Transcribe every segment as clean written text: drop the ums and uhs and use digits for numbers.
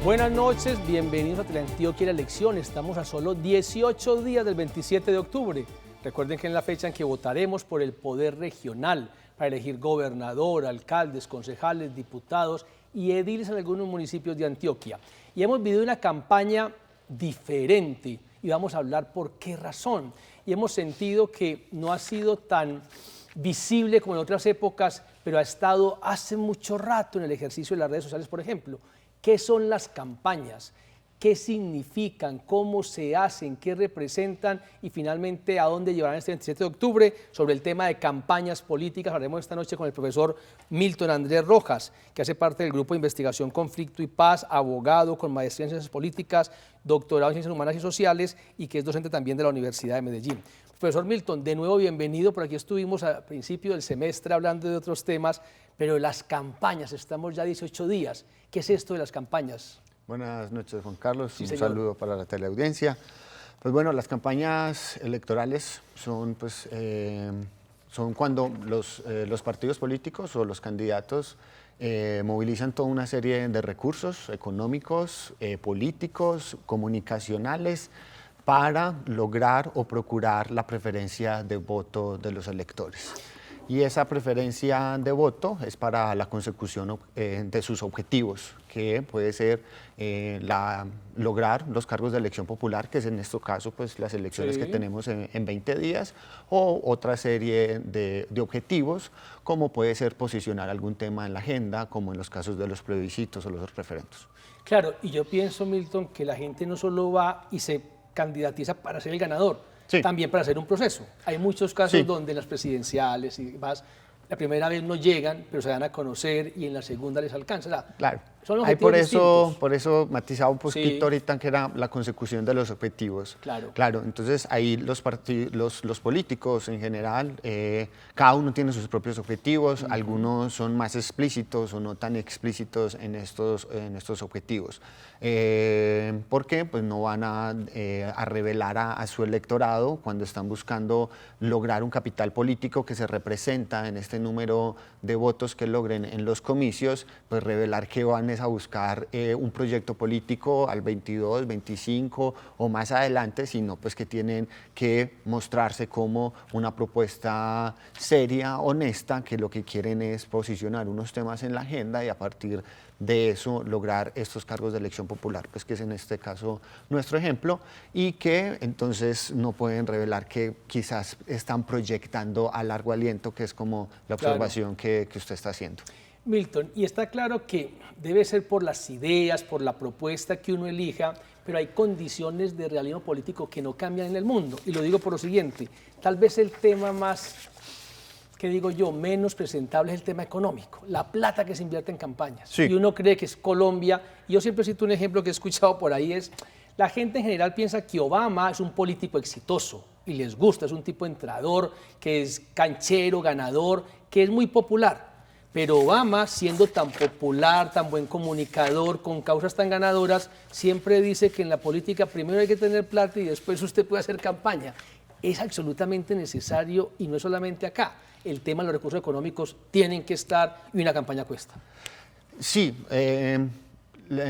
Buenas noches, bienvenidos a Teleantioquia y la elección. Estamos a solo 18 días del 27 de octubre. Recuerden que es la fecha en que votaremos por el poder regional para elegir gobernador, alcaldes, concejales, diputados y ediles en algunos municipios de Antioquia. Y hemos vivido una campaña diferente y vamos a hablar por qué razón. Y hemos sentido que no ha sido tan visible como en otras épocas, pero ha estado hace mucho rato en el ejercicio de las redes sociales, por ejemplo. ¿Qué son las campañas? ¿Qué significan? ¿Cómo se hacen? ¿Qué representan? Y finalmente, ¿a dónde llevarán este 27 de octubre? Sobre el tema de campañas políticas, hablaremos esta noche con el profesor Milton Andrés Rojas, que hace parte del Grupo de Investigación Conflicto y Paz, abogado con maestría en Ciencias Políticas, doctorado en Ciencias Humanas y Sociales y que es docente también de la Universidad de Medellín. Profesor Milton, de nuevo bienvenido. Por aquí estuvimos al principio del semestre hablando de otros temas, pero las campañas, estamos ya 18 días. ¿Qué es esto de las campañas? Buenas noches, Juan Carlos. Sí, un señor. saludo para la teleaudiencia. Pues bueno, las campañas electorales son cuando los partidos políticos o los candidatos movilizan toda una serie de recursos económicos, políticos, comunicacionales, para lograr o procurar la preferencia de voto de los electores. Y esa preferencia de voto es para la consecución de sus objetivos, que puede ser lograr los cargos de elección popular, que es en este caso pues, las elecciones que tenemos en 20 días, o otra serie de objetivos, como puede ser posicionar algún tema en la agenda, como en los casos de los plebiscitos o los referendos. Claro, y yo pienso, Milton, que la gente no solo va y se candidatiza para ser el ganador, también para hacer un proceso. Hay muchos casos donde las presidenciales y demás, la primera vez no llegan, pero se dan a conocer y en la segunda les alcanza. O sea, claro. Son objetivos por eso matizaba un poquito ahorita que era la consecución de los objetivos. Claro. Entonces ahí los políticos en general, cada uno tiene sus propios objetivos, algunos son más explícitos o no tan explícitos en estos objetivos. ¿Por qué? Pues no van a revelar a su electorado cuando están buscando lograr un capital político que se representa en este número de votos que logren en los comicios, pues revelar que van a buscar un proyecto político al 22, 25 o más adelante, sino pues que tienen que mostrarse como una propuesta seria, honesta, que lo que quieren es posicionar unos temas en la agenda y a partir de eso lograr estos cargos de elección popular, pues que es en este caso nuestro ejemplo, y que entonces no pueden revelar que quizás están proyectando a largo aliento, que es como la observación que usted está haciendo. Milton, y está claro que debe ser por las ideas, por la propuesta que uno elija, pero hay condiciones de realismo político que no cambian en el mundo. Y lo digo por lo siguiente, tal vez el tema más, que digo yo, menos presentable es el tema económico, la plata que se invierte en campañas. Y uno cree que es Colombia. Yo siempre cito un ejemplo que he escuchado por ahí, es la gente en general piensa que Obama es un político exitoso y les gusta, es un tipo entrador, que es canchero, ganador, que es muy popular. Pero Obama, siendo tan popular, tan buen comunicador, con causas tan ganadoras, siempre dice que en la política primero hay que tener plata y después usted puede hacer campaña. Es absolutamente necesario y no es solamente acá. El tema de los recursos económicos tienen que estar y una campaña cuesta. Sí, lo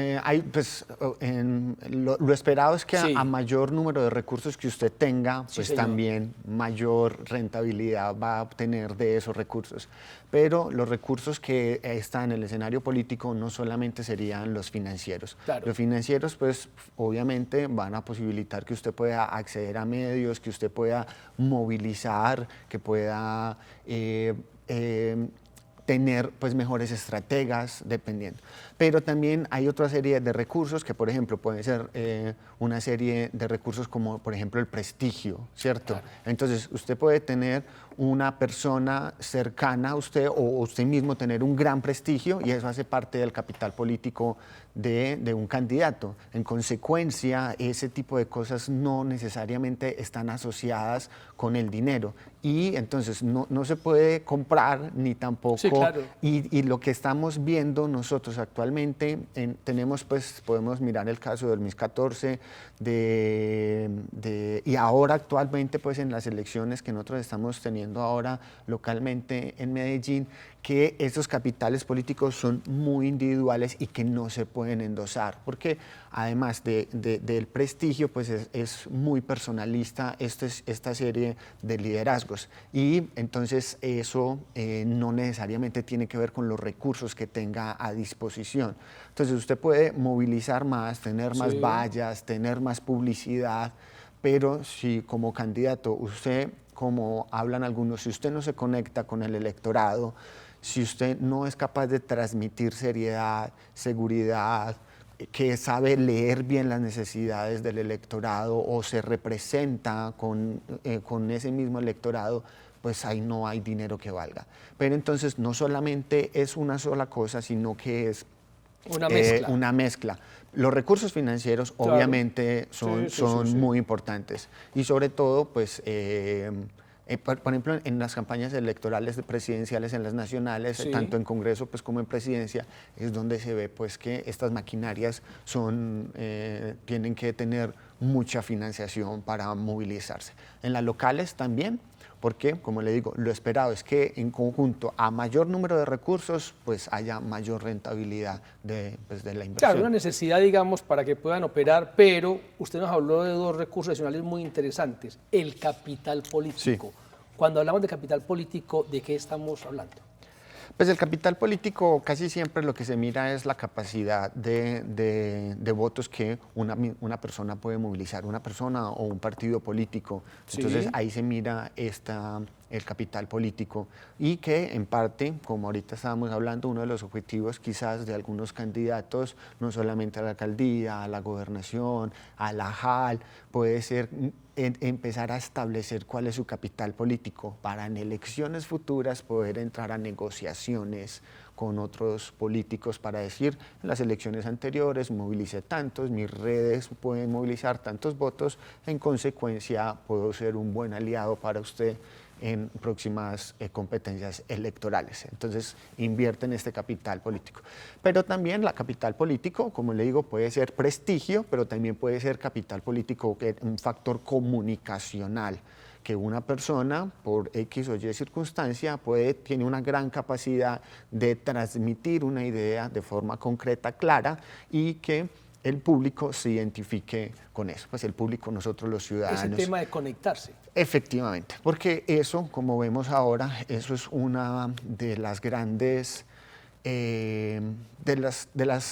esperado es que a mayor número de recursos que usted tenga, pues también mayor rentabilidad va a obtener de esos recursos. Pero los recursos que están en el escenario político no solamente serían los financieros. Los financieros, pues obviamente van a posibilitar que usted pueda acceder a medios, que usted pueda movilizar, que pueda tener pues mejores estrategas, dependiendo. Pero también hay otra serie de recursos que, por ejemplo, pueden ser una serie de recursos como, por ejemplo, el prestigio, ¿cierto? Entonces, usted puede tener una persona cercana a usted o usted mismo tener un gran prestigio y eso hace parte del capital político de un candidato. En consecuencia, ese tipo de cosas no necesariamente están asociadas con el dinero y entonces no se puede comprar ni tampoco. Y lo que estamos viendo nosotros actualmente, podemos mirar el caso del MIS 14 y ahora actualmente pues en las elecciones que nosotros estamos teniendo sucediendo ahora localmente en Medellín, que estos capitales políticos son muy individuales y que no se pueden endosar, porque además del prestigio, pues es muy personalista esta serie de liderazgos, y entonces eso no necesariamente tiene que ver con los recursos que tenga a disposición. Entonces usted puede movilizar más, tener más vallas, tener más publicidad, pero si como candidato usted, como hablan algunos, si usted no se conecta con el electorado, si usted no es capaz de transmitir seriedad, seguridad, que sabe leer bien las necesidades del electorado o se representa con ese mismo electorado, pues ahí no hay dinero que valga. Pero entonces no solamente es una sola cosa, sino que es una mezcla. Los recursos financieros, claro, obviamente son muy importantes, y sobre todo, pues, por ejemplo, en las campañas electorales presidenciales, en las nacionales, tanto en Congreso pues, como en Presidencia, es donde se ve pues, que estas maquinarias tienen que tener mucha financiación para movilizarse. En las locales también, porque, como le digo, lo esperado es que en conjunto a mayor número de recursos, pues haya mayor rentabilidad de la inversión. Claro, una necesidad, digamos, para que puedan operar, pero usted nos habló de dos recursos adicionales muy interesantes, el capital político. Sí. Cuando hablamos de capital político, ¿de qué estamos hablando? Pues el capital político casi siempre lo que se mira es la capacidad de votos que una persona puede movilizar, una persona o un partido político. Entonces ahí se mira el capital político, y que en parte, como ahorita estábamos hablando, uno de los objetivos quizás de algunos candidatos, no solamente a la alcaldía, a la gobernación, a la JAL, puede ser empezar a establecer cuál es su capital político para en elecciones futuras poder entrar a negociaciones con otros políticos para decir, en las elecciones anteriores movilicé tantos, mis redes pueden movilizar tantos votos, en consecuencia puedo ser un buen aliado para usted en próximas competencias electorales. Entonces invierte en este capital político. Pero también la capital político, como le digo, puede ser prestigio, pero también puede ser capital político, que es un factor comunicacional, que una persona por X o Y circunstancia tiene una gran capacidad de transmitir una idea de forma concreta, clara, y que el público se identifique con eso. Pues el público, nosotros los ciudadanos. Ese tema de conectarse. Efectivamente, porque eso, como vemos ahora, eso es una de las grandes,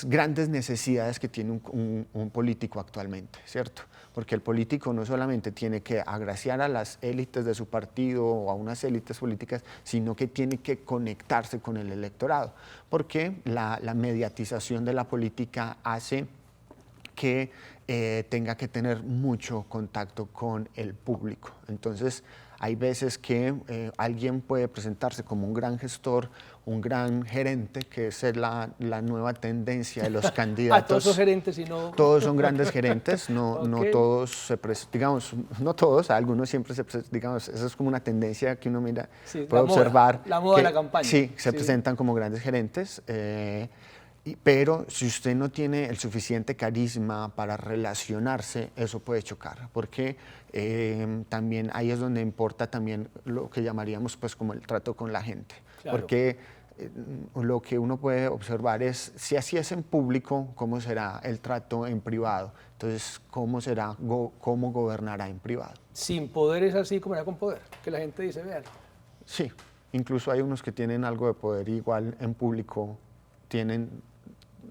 grandes necesidades que tiene un político actualmente, ¿cierto? Porque el político no solamente tiene que agraciar a las élites de su partido o a unas élites políticas, sino que tiene que conectarse con el electorado, porque la mediatización de la política hace que tenga que tener mucho contacto con el público. Entonces, hay veces que alguien puede presentarse como un gran gestor, un gran gerente, que es la nueva tendencia de los candidatos. Todos son gerentes y no... Todos son grandes gerentes, no todos digamos, no todos, algunos siempre digamos, eso es como una tendencia que uno mira, puede observar. La moda de la campaña. Sí, se presentan como grandes gerentes. Pero si usted no tiene el suficiente carisma para relacionarse, eso puede chocar, porque también ahí es donde importa también lo que llamaríamos pues como el trato con la gente, claro. Porque lo que uno puede observar es, si así es en público, ¿cómo será el trato en privado? Entonces, ¿cómo gobernará en privado? Sin poder es así como era con poder, que la gente dice, vean. Sí, incluso hay unos que tienen algo de poder, igual en público tienen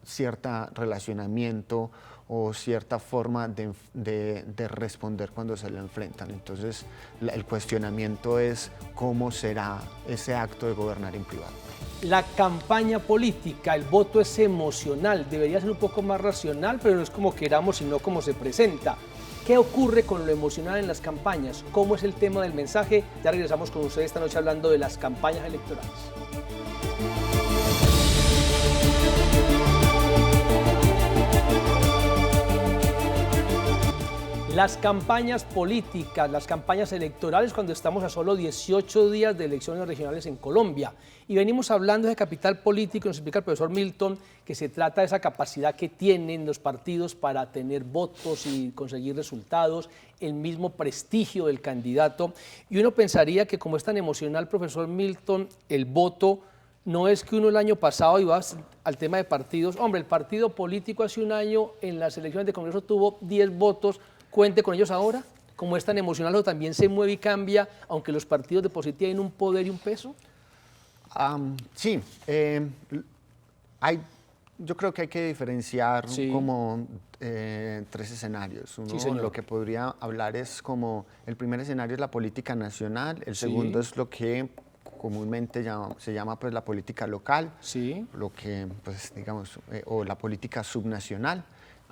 cierto relacionamiento o cierta forma de responder cuando se le enfrentan. Entonces, el cuestionamiento es cómo será ese acto de gobernar en privado. La campaña política, el voto es emocional, debería ser un poco más racional, pero no es como queramos, sino como se presenta. ¿Qué ocurre con lo emocional en las campañas? ¿Cómo es el tema del mensaje? Ya regresamos con ustedes esta noche hablando de las campañas electorales. Las campañas políticas, las campañas electorales cuando estamos a solo 18 días de elecciones regionales en Colombia. Y venimos hablando de capital político, nos explica el profesor Milton que se trata de esa capacidad que tienen los partidos para tener votos y conseguir resultados, el mismo prestigio del candidato. Y uno pensaría que como es tan emocional, profesor Milton, el voto no es que uno el año pasado iba al tema de partidos. Hombre, el partido político hace un año en las elecciones de Congreso tuvo 10 votos, cuente con ellos ahora. Como es tan emocional, o también se mueve y cambia, aunque los partidos de por sí tienen un poder y un peso. Sí, yo creo que hay que diferenciar como tres escenarios. Uno, lo que podría hablar es como, el primer escenario es la política nacional, el segundo es lo que comúnmente se llama pues la política local, lo que pues digamos, o la política subnacional.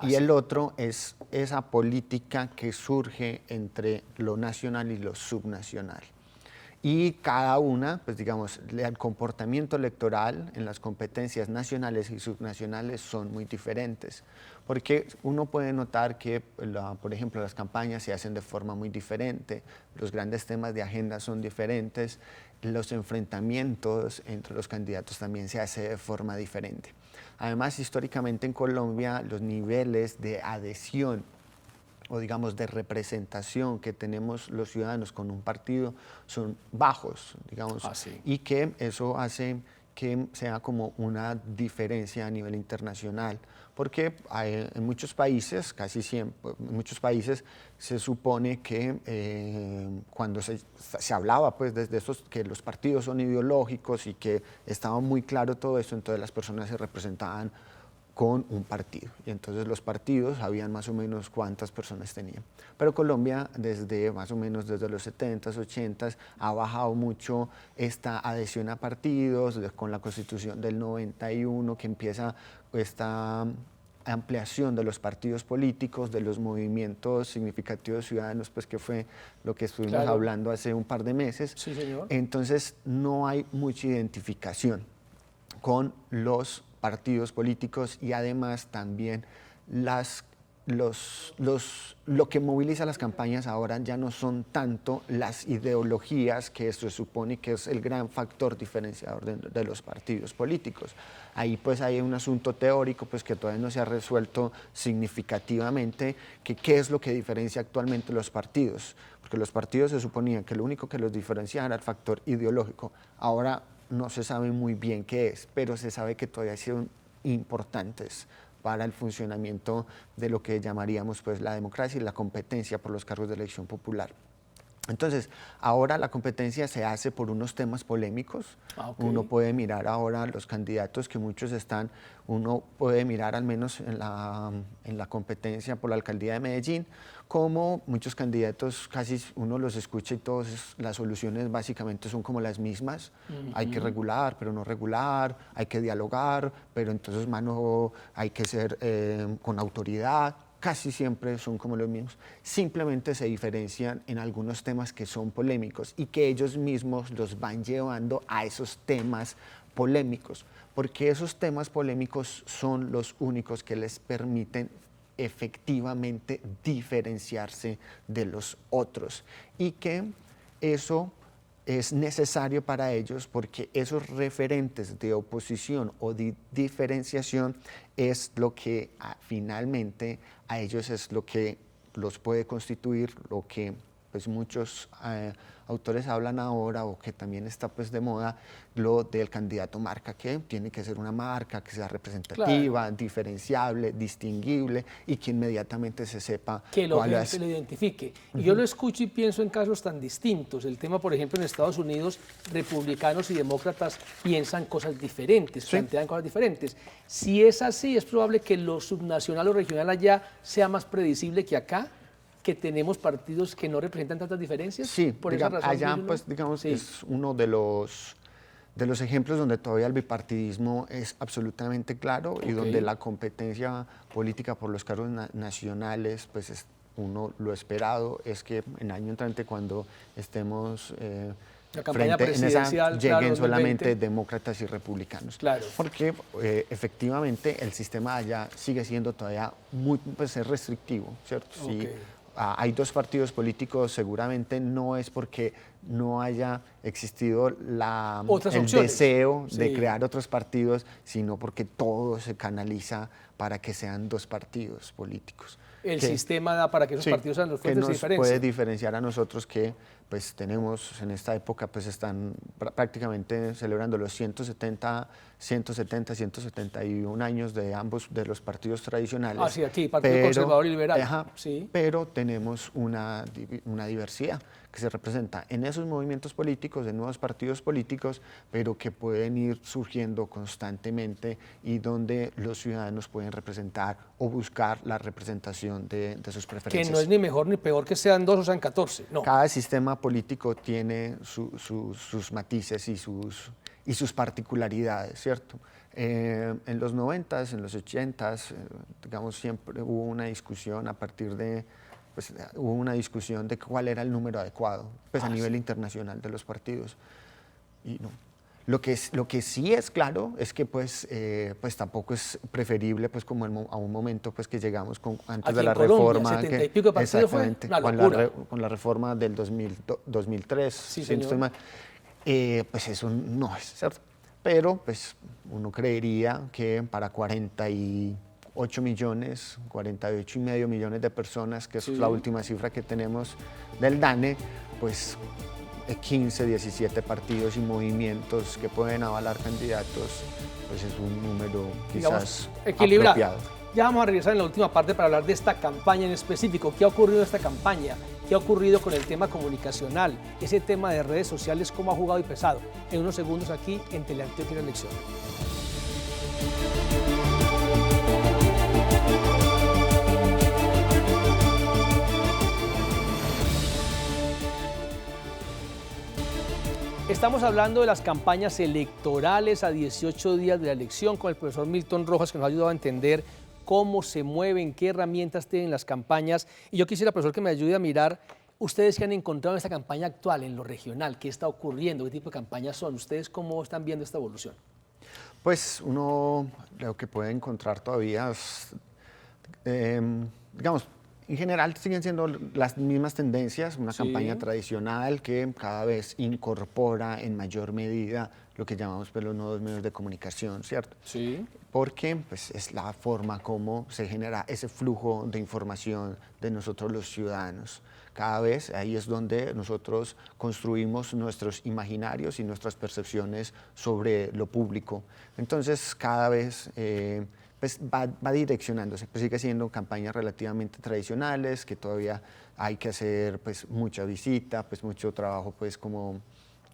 Y el otro es esa política que surge entre lo nacional y lo subnacional. Y cada una, pues digamos, el comportamiento electoral en las competencias nacionales y subnacionales son muy diferentes. Porque uno puede notar que, por ejemplo, las campañas se hacen de forma muy diferente, los grandes temas de agenda son diferentes, los enfrentamientos entre los candidatos también se hace de forma diferente. Además, históricamente en Colombia, los niveles de adhesión o digamos de representación que tenemos los ciudadanos con un partido son bajos, digamos, y que eso hace que sea como una diferencia a nivel internacional, porque en muchos países, casi siempre, en muchos países se supone que cuando se hablaba pues desde esos, que los partidos son ideológicos y que estaba muy claro todo eso, entonces las personas se representaban con un partido, y entonces los partidos sabían más o menos cuántas personas tenían. Pero Colombia desde más o menos desde los 70s, 80s ha bajado mucho esta adhesión a partidos, con la Constitución del 91 que empieza esta ampliación de los partidos políticos, de los movimientos significativos ciudadanos, pues que fue lo que estuvimos hablando hace un par de meses. Sí, señor. Entonces no hay mucha identificación con los partidos políticos y además también lo que moviliza las campañas ahora ya no son tanto las ideologías, que se supone que es el gran factor diferenciador de los partidos políticos. Ahí pues hay un asunto teórico pues que todavía no se ha resuelto significativamente, que qué es lo que diferencia actualmente los partidos, porque los partidos se suponía que lo único que los diferenciaba era el factor ideológico. Ahora no se sabe muy bien qué es, pero se sabe que todavía son importantes para el funcionamiento de lo que llamaríamos pues la democracia y la competencia por los cargos de elección popular. Entonces, ahora la competencia se hace por unos temas polémicos. Uno puede mirar ahora los candidatos que muchos están, uno puede mirar al menos en la competencia por la alcaldía de Medellín, como muchos candidatos, casi uno los escucha y todas las soluciones básicamente son como las mismas. Hay que regular, pero no regular, hay que dialogar, pero entonces hay que ser con autoridad. Casi siempre son como los mismos, simplemente se diferencian en algunos temas que son polémicos y que ellos mismos los van llevando a esos temas polémicos, porque esos temas polémicos son los únicos que les permiten efectivamente diferenciarse de los otros y que eso es necesario para ellos porque esos referentes de oposición o de diferenciación es lo que finalmente a ellos es lo que los puede constituir, lo que pues muchos autores hablan ahora o que también está pues de moda, lo del candidato marca, que tiene que ser una marca que sea representativa, diferenciable, distinguible y que inmediatamente se sepa que lo identifique. Y yo lo escucho y pienso en casos tan distintos. El tema, por ejemplo, en Estados Unidos, republicanos y demócratas piensan cosas diferentes, plantean cosas diferentes. Si es así, es probable que lo subnacional o regional allá sea más predecible que acá, que tenemos partidos que no representan tantas diferencias. Sí, por esa razón, allá pues digamos es uno de los ejemplos donde todavía el bipartidismo es absolutamente claro y donde la competencia política por los cargos nacionales, pues uno lo esperado es que en el año entrante cuando estemos la campaña presidencial, lleguen solamente demócratas y republicanos. Claro. Porque efectivamente el sistema allá sigue siendo todavía muy es restrictivo, ¿cierto? Sí, hay dos partidos políticos, seguramente no es porque no haya existido el deseo de crear otros partidos, sino porque todo se canaliza para que sean dos partidos políticos. El sistema da para que esos partidos sean los fuertes de diferencia. Que nos puede diferenciar a nosotros que pues tenemos en esta época, pues están prácticamente celebrando los 171 años de ambos de los partidos tradicionales. Sí, aquí, Partido Conservador y Liberal. Sí. Pero tenemos una diversidad que se representa en esos movimientos políticos, en nuevos partidos políticos, pero que pueden ir surgiendo constantemente y donde los ciudadanos pueden representar o buscar la representación de sus preferencias. Que no es ni mejor ni peor que sean 2 o sean 14, no. Cada sistema político tiene sus matices y sus particularidades, ¿cierto? En los 90s, en los 80s, digamos, siempre hubo una discusión a partir de, pues, hubo una discusión de cuál era el número adecuado, pues a nivel internacional de los partidos. Y no. Lo que sí es claro es que pues tampoco es preferible pues como a un momento pues que llegamos antes de la reforma, 70 y pico de partidos exactamente, con la reforma del 2003, sí, si no estoy mal, pues eso no es cierto, pero pues uno creería que para 48 millones, 48,5 millones de personas, que es la última cifra que tenemos del DANE, pues 15, 17 partidos y movimientos que pueden avalar candidatos, pues es un número quizás equilibrado. Apropiado. Ya vamos a regresar en la última parte para hablar de esta campaña en específico. ¿Qué ha ocurrido en esta campaña? ¿Qué ha ocurrido con el tema comunicacional? Ese tema de redes sociales, ¿cómo ha jugado y pesado? En unos segundos aquí en Teleantioquia en Elección. Estamos hablando de las campañas electorales a 18 días de la elección con el profesor Milton Rojas, que nos ha ayudado a entender cómo se mueven, qué herramientas tienen las campañas. Y yo quisiera, profesor, que me ayude a mirar ustedes que han encontrado en esta campaña actual, en lo regional, qué está ocurriendo, qué tipo de campañas son. ¿Ustedes cómo están viendo esta evolución? Pues uno lo que puede encontrar todavía es, digamos, en general siguen siendo las mismas tendencias, una campaña tradicional que cada vez incorpora en mayor medida lo que llamamos pues, los nuevos medios de comunicación, ¿cierto? Sí. Porque pues, es la forma como se genera ese flujo de información de nosotros los ciudadanos. Cada vez ahí es donde nosotros construimos nuestros imaginarios y nuestras percepciones sobre lo público. Entonces, cada vez pues va direccionándose, pues sigue siendo campañas relativamente tradicionales, que todavía hay que hacer pues mucha visita, pues mucho trabajo pues como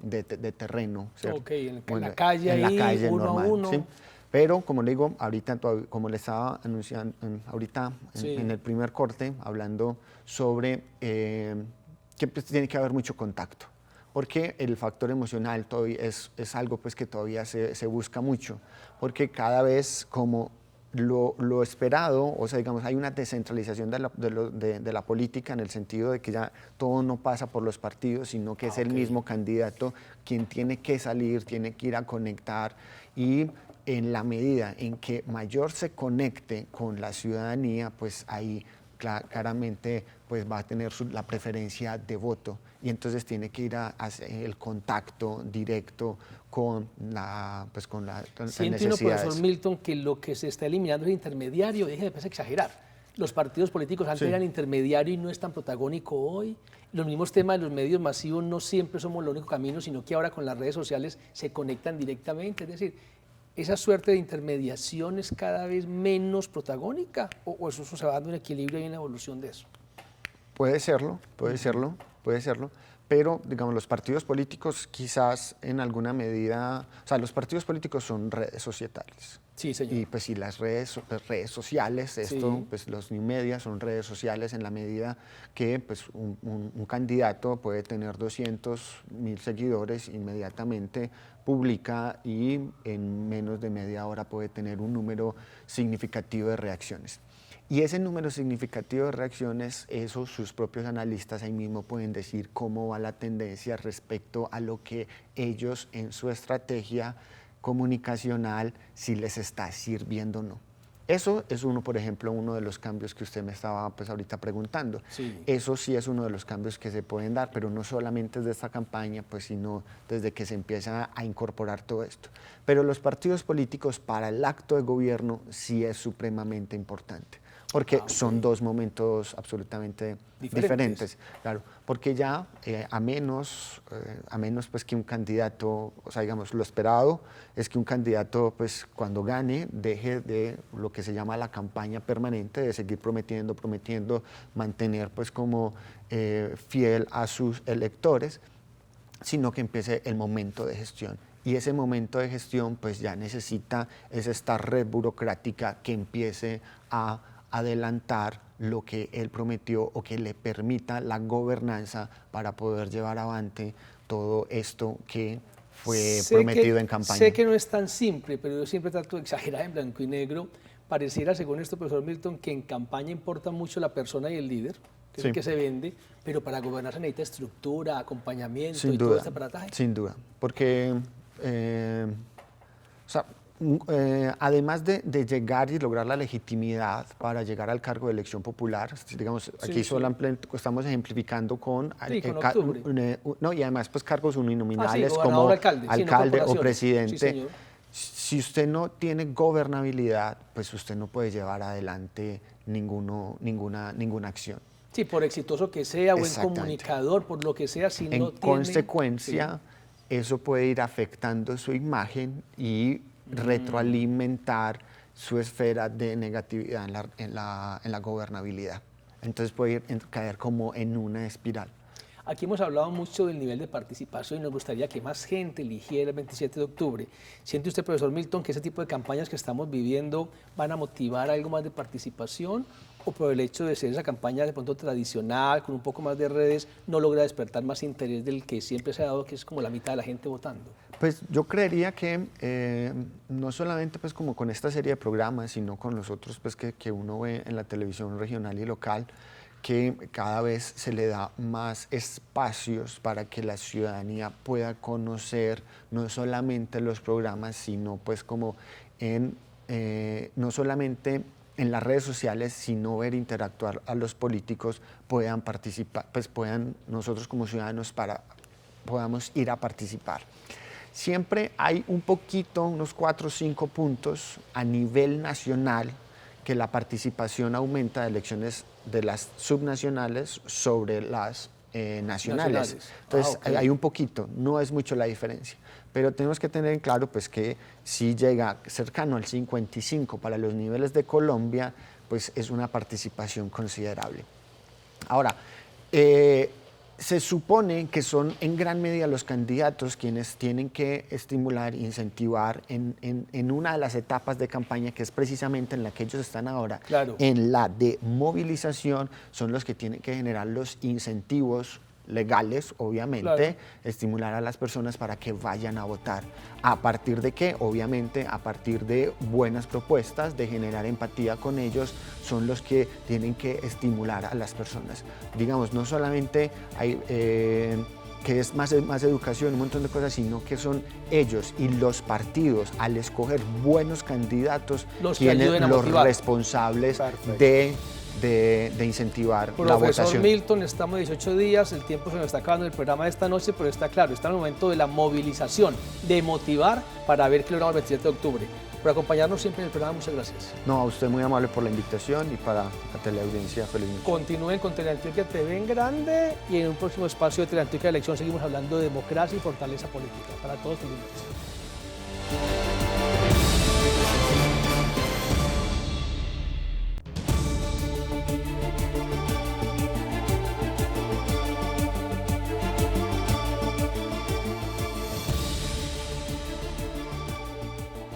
de terreno, ¿cierto? Ok, en la calle, en la calle uno normal, a uno. ¿sí? Pero como le digo, ahorita, como le estaba anunciando, ahorita en el primer corte, hablando sobre que pues, tiene que haber mucho contacto, porque el factor emocional todavía es algo pues, que todavía se busca mucho, porque cada vez como lo esperado, o sea, digamos, hay una descentralización de la política en el sentido de que ya todo no pasa por los partidos, sino que es el mismo candidato quien tiene que salir, tiene que ir a conectar, y en la medida en que mayor se conecte con la ciudadanía, pues ahí claramente pues va a tener la preferencia de voto, y entonces tiene que ir a hacer el contacto directo con las necesidades. Siente uno, profesor Milton, que lo que se está eliminando es el intermediario. Déjeme exagerar. Los partidos políticos antes eran intermediario y no es tan protagónico hoy. Los mismos temas de los medios masivos no siempre somos el único camino, sino que ahora con las redes sociales se conectan directamente. Es decir, ¿esa suerte de intermediación es cada vez menos protagónica o eso se va dando un equilibrio y una evolución de eso? Puede serlo, pero digamos los partidos políticos quizás en alguna medida, o sea, los partidos políticos son redes societales. Sí, señor. Y pues si las redes sociales, pues los new media son redes sociales en la medida que pues un candidato puede tener 200,000 seguidores, inmediatamente publica y en menos de media hora puede tener un número significativo de reacciones. Y ese número significativo de reacciones, eso sus propios analistas ahí mismo pueden decir cómo va la tendencia respecto a lo que ellos en su estrategia comunicacional si les está sirviendo o no. Eso es por ejemplo, uno de los cambios que usted me estaba pues ahorita preguntando. Sí. Eso sí es uno de los cambios que se pueden dar, pero no solamente desde esta campaña, pues, sino desde que se empieza a incorporar todo esto. Pero los partidos políticos para el acto de gobierno sí es supremamente importante, porque son dos momentos absolutamente diferentes. Claro, porque ya a menos pues que un candidato, o sea, digamos, lo esperado es que un candidato pues cuando gane deje de lo que se llama la campaña permanente, de seguir prometiendo, mantener pues como fiel a sus electores, sino que empiece el momento de gestión. Y ese momento de gestión pues ya necesita esta red burocrática que empiece a adelantar lo que él prometió o que le permita la gobernanza para poder llevar adelante todo esto que fue prometido en campaña. Sé que no es tan simple, pero yo siempre trato de exagerar en blanco y negro. Pareciera, según esto, profesor Milton, que en campaña importa mucho la persona y el líder, que es el que se vende, pero para gobernar se necesita estructura, acompañamiento y todo este aparataje. Sin duda, porque o sea, además de llegar y lograr la legitimidad para llegar al cargo de elección popular, digamos, aquí estamos ejemplificando con octubre. No, y además pues cargos uninominales como alcalde o presidente. Si usted no tiene gobernabilidad, pues usted no puede llevar adelante ninguna acción. Sí, por exitoso que sea, buen comunicador, por lo que sea, si no tiene... En consecuencia, eso puede ir afectando su imagen y retroalimentar su esfera de negatividad en la gobernabilidad. Entonces puede caer como en una espiral. Aquí hemos hablado mucho del nivel de participación y nos gustaría que más gente eligiera el 27 de octubre. ¿Siente usted, profesor Milton, que ese tipo de campañas que estamos viviendo van a motivar algo más de participación? ¿O por el hecho de ser esa campaña de pronto tradicional, con un poco más de redes, no logra despertar más interés del que siempre se ha dado, que es como la mitad de la gente votando? Pues yo creería que no solamente pues como con esta serie de programas, sino con los otros pues que uno ve en la televisión regional y local, que cada vez se le da más espacios para que la ciudadanía pueda conocer no solamente los programas, sino pues como no solamente en las redes sociales, sino ver interactuar a los políticos, puedan participar, pues nosotros como ciudadanos podamos ir a participar. Siempre hay unos 4 o 5 puntos a nivel nacional que la participación aumenta de elecciones de las subnacionales sobre las nacionales. Entonces hay un poquito, no es mucho la diferencia. Pero tenemos que tener en claro pues, que si llega cercano al 55 para los niveles de Colombia, pues es una participación considerable. Ahora, se supone que son en gran medida los candidatos quienes tienen que estimular e incentivar en una de las etapas de campaña, que es precisamente en la que ellos están ahora, en la de movilización, son los que tienen que generar los incentivos legales, obviamente, estimular a las personas para que vayan a votar. ¿A partir de qué? Obviamente, a partir de buenas propuestas, de generar empatía con ellos, son los que tienen que estimular a las personas. Digamos, no solamente hay que es más educación, un montón de cosas, sino que son ellos y los partidos, al escoger buenos candidatos, los responsables de incentivar la votación. Profesor Milton, estamos 18 días, el tiempo se nos está acabando en el programa de esta noche, pero está claro, está en el momento de la movilización, de motivar para ver qué logramos el 27 de octubre. Por acompañarnos siempre en el programa, muchas gracias. No, a usted muy amable por la invitación y para la teleaudiencia, feliz noche. Continúen con Teleantioquia TV en grande y en un próximo espacio de Teleantioquia de Elección seguimos hablando de democracia y fortaleza política. Para todos, feliz noche.